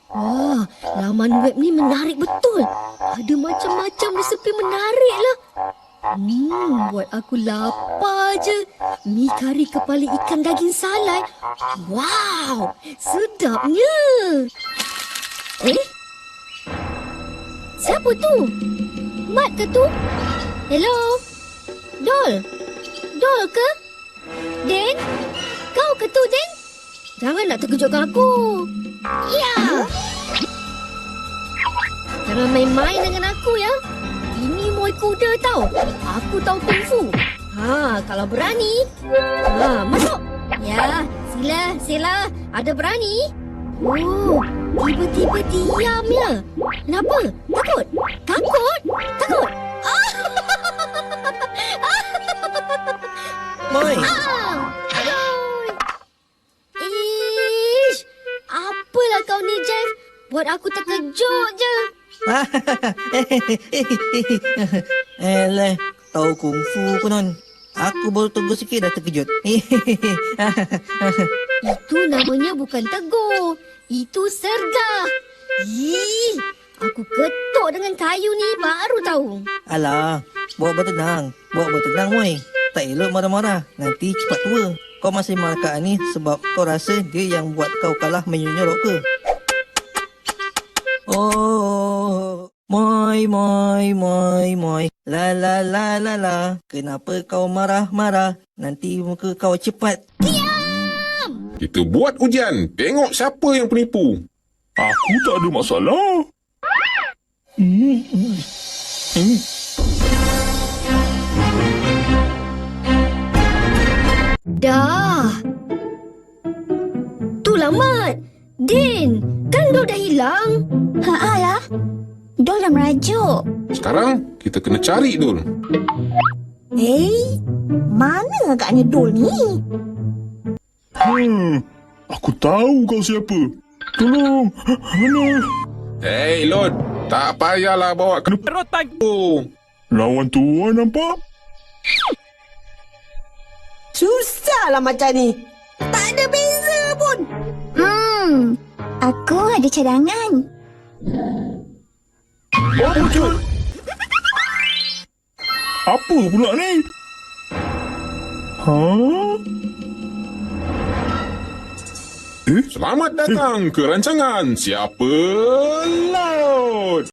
Wah, laman web ni menarik betul. Ada macam-macam resepi menarik lah. Buat aku lapar je. Mi kari kepala ikan daging salai. Wow, sedapnya. Siapa tu? Mat ke tu? Hello? Dol? Dol ke? Den? Kau ke tu, Den? Jangan nak terkejutkan aku. Ya. Jangan main-main dengan aku ya. Ini Muay Kuda tau. Aku tahu kungfu. Kalau berani. Masuk. Ya, sila. Ada berani? Oh, tiba-tiba diam ya. Kenapa? Takut? Moi. Ish, apalah kau ni, Jeff? Buat aku terkejut je. Tahu kungfu konon. Aku baru tegur sikit dah terkejut. Itu namanya bukan tegur. Itu sergah. Aku ketuk dengan kayu ni baru tahu. Alah, bawa bertenang, Moi. Tak elok marah-marah. Nanti cepat tua. Kau masih marah kat ni sebab kau rasa dia yang buat kau kalah menyorok ke? Oh, Moi. La. Kenapa kau marah-marah? Nanti muka kau cepat. Diam! Kita buat ujian. Tengok siapa yang penipu. Aku tak ada masalah. Dah. Itulah Mat. Din, kan Dol dah hilang. Lah, Dol dah merajuk. Sekarang kita kena cari Dul. Mana agaknya Dol ni? Aku tahu kau siapa. Tolong. Mana? Hei Lord, tak payahlah bawa kena perotan tu. Lawan tuan nampak? Susahlah macam ni. Tak ada beza pun. Aku ada cadangan. Apa je? Apa pula ni? Selamat datang ke rancangan Siapa Laut.